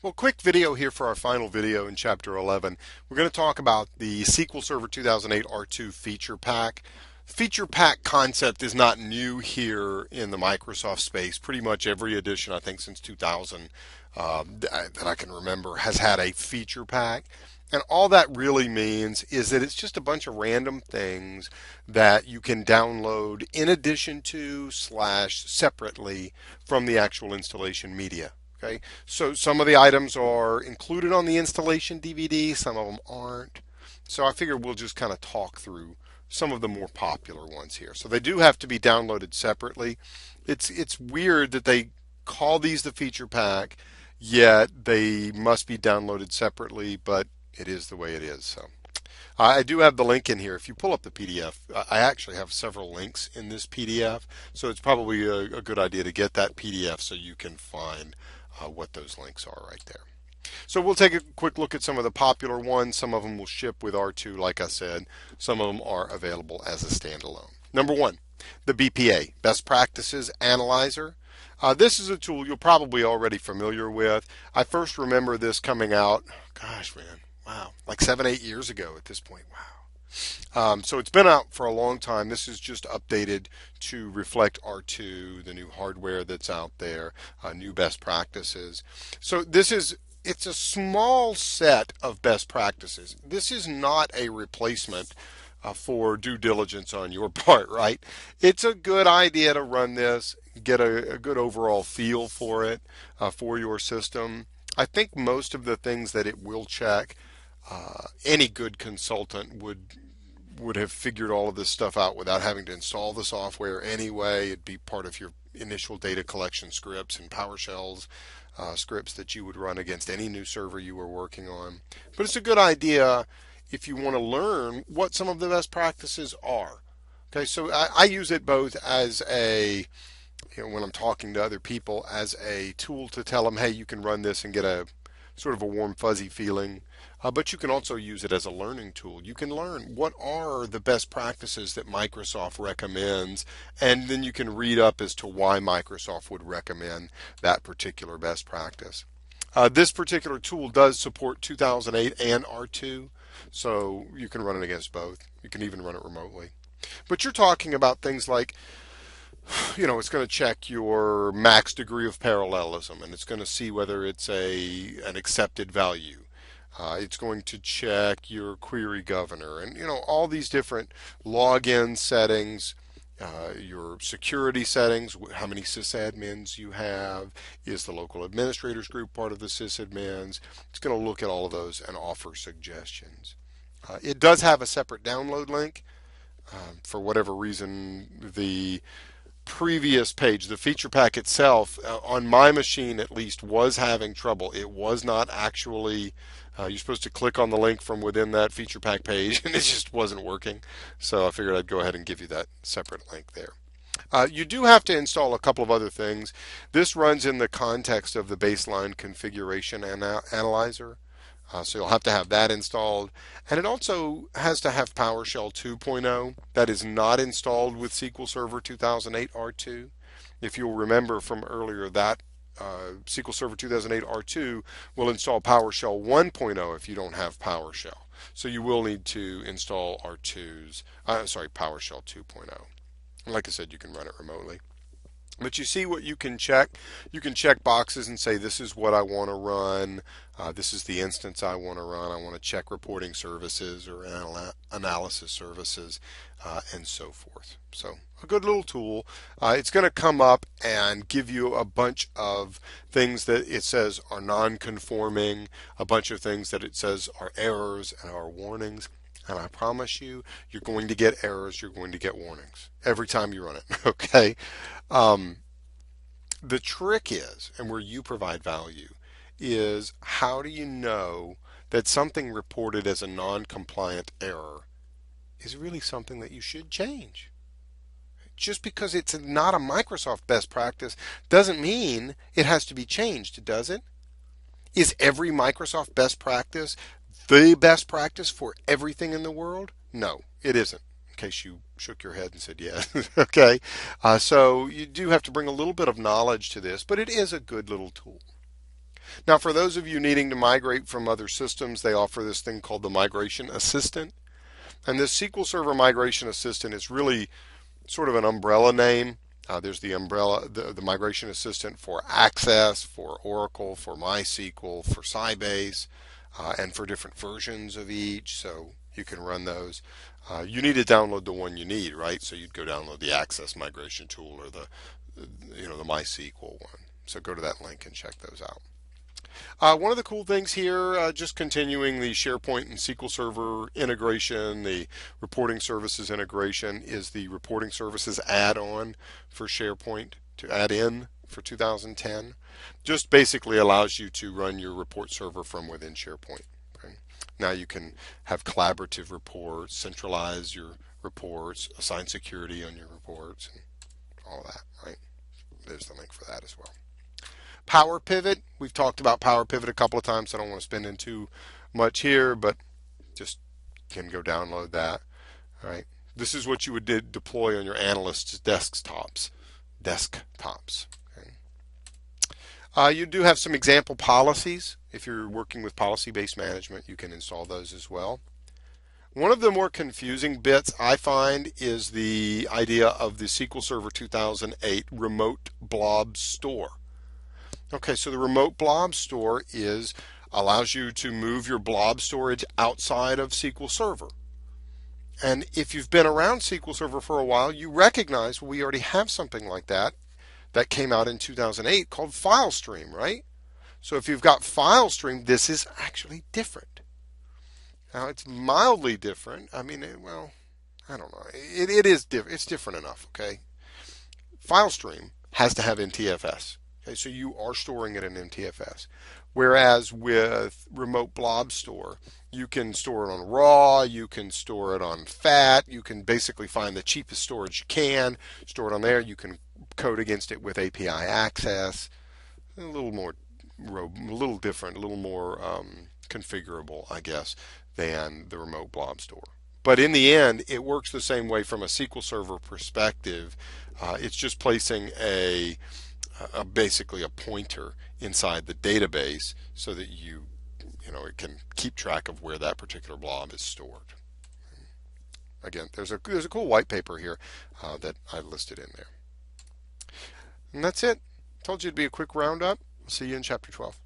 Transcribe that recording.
Well, quick video here for our final video in Chapter 11. We're going to talk about the SQL Server 2008 R2 feature pack. Feature pack concept is not new here in the Microsoft space. Pretty much every edition, I think since 2000 that I can remember, has had a feature pack. And all that really means is that it's just a bunch of random things that you can download in addition to / separately from the actual installation media. Okay, so some of the items are included on the installation DVD, some of them aren't. So I figure we'll just kind of talk through some of the more popular ones here. So they do have to be downloaded separately. It's weird that they call these the feature pack, yet they must be downloaded separately, but it is the way it is. So I do have the link in here. If you pull up the PDF, I actually have several links in this PDF, so it's probably a good idea to get that PDF so you can find what those links are right there. So we'll take a quick look at some of the popular ones. Some of them will ship with R2, like I said. Some of them are available as a standalone. Number one, the BPA, Best Practices Analyzer. This is a tool you're probably already familiar with. I first remember this coming out, gosh man, wow, like 7-8 years ago at this point. Wow. So it's been out for a long time. This is just updated to reflect R2, the new hardware that's out there, new best practices. So it's a small set of best practices. This is not a replacement for due diligence on your part, right? It's a good idea to run this, get a good overall feel for it, for your system. I think most of the things that it will check, any good consultant would have figured all of this stuff out without having to install the software anyway. It'd be part of your initial data collection scripts and PowerShells scripts that you would run against any new server you were working on. But it's a good idea if you want to learn what some of the best practices are. Okay, so I use it both as when I'm talking to other people, as a tool to tell them, hey, you can run this and get a sort of a warm fuzzy feeling. But you can also use it as a learning tool. You can learn what are the best practices that Microsoft recommends, and then you can read up as to why Microsoft would recommend that particular best practice. This particular tool does support 2008 and R2, so you can run it against both. You can even run it remotely. But you're talking about things like, it's going to check your max degree of parallelism, and it's going to see whether it's an accepted value. It's going to check your query governor and, all these different login settings, your security settings, how many sysadmins you have, is the local administrators group part of the sysadmins. It's going to look at all of those and offer suggestions. It does have a separate download link. For whatever reason, the previous page, the feature pack itself, on my machine at least, was having trouble. It was not actually, you're supposed to click on the link from within that feature pack page, and it just wasn't working. So I figured I'd go ahead and give you that separate link there. You do have to install a couple of other things. This runs in the context of the baseline configuration analyzer. So you'll have to have that installed. And it also has to have PowerShell 2.0. That is not installed with SQL Server 2008 R2. If you'll remember from earlier, that SQL Server 2008 R2 will install PowerShell 1.0 if you don't have PowerShell. So you will need to install PowerShell 2.0. And like I said, you can run it remotely. But you see what you can check. You can check boxes and say, this is what I want to run. This is the instance I want to run. I want to check reporting services or analysis services and so forth. So a good little tool. It's going to come up and give you a bunch of things that it says are non-conforming, a bunch of things that it says are errors and are warnings. And I promise you, you're going to get errors, you're going to get warnings every time you run it, okay? The trick is, and where you provide value, is how do you know that something reported as a non-compliant error is really something that you should change? Just because it's not a Microsoft best practice doesn't mean it has to be changed, does it? Is every Microsoft best practice the best practice for everything in the world? No, it isn't. In case you shook your head and said yes. Okay, so you do have to bring a little bit of knowledge to this, but it is a good little tool. Now, for those of you needing to migrate from other systems, they offer this thing called the Migration Assistant. And this SQL Server Migration Assistant is really sort of an umbrella name. There's the umbrella, the Migration Assistant for Access, for Oracle, for MySQL, for Sybase, and for different versions of each. So you can run those. You need to download the one you need, right? So you'd go download the Access Migration Tool or the MySQL one. So go to that link and check those out. One of the cool things here, just continuing the SharePoint and SQL Server integration, the reporting services integration, is the reporting services add-on for SharePoint to add in for 2010. Just basically allows you to run your report server from within SharePoint. Okay? Now you can have collaborative reports, centralize your reports, assign security on your reports, and all that, right? There's the link for that as well. Power Pivot, we've talked about Power Pivot a couple of times. I don't want to spend in too much here, but just can go download that. All right. This is what you would deploy on your analysts' desktops. Okay. You do have some example policies. If you're working with policy-based management, you can install those as well. One of the more confusing bits I find is the idea of the SQL Server 2008 remote Blobstore. Okay, so the remote Blobstore allows you to move your blob storage outside of SQL Server. And if you've been around SQL Server for a while, you recognize we already have something like that came out in 2008 called Filestream, right? So if you've got Filestream, this is actually different. Now it's mildly different. I mean, well, I don't know. It is different. It's different enough, okay? Filestream has to have NTFS. Okay, so you are storing it in NTFS. Whereas with remote Blobstore, you can store it on RAW, you can store it on FAT, you can basically find the cheapest storage you can, store it on there, you can code against it with API access, a little different, a little more configurable, I guess, than the remote Blobstore. But in the end, it works the same way from a SQL Server perspective. It's just placing basically a pointer inside the database so that it can keep track of where that particular blob is stored. Again, there's a cool white paper here that I listed in there. And that's it. Told you it'd be a quick roundup. See you in chapter 12.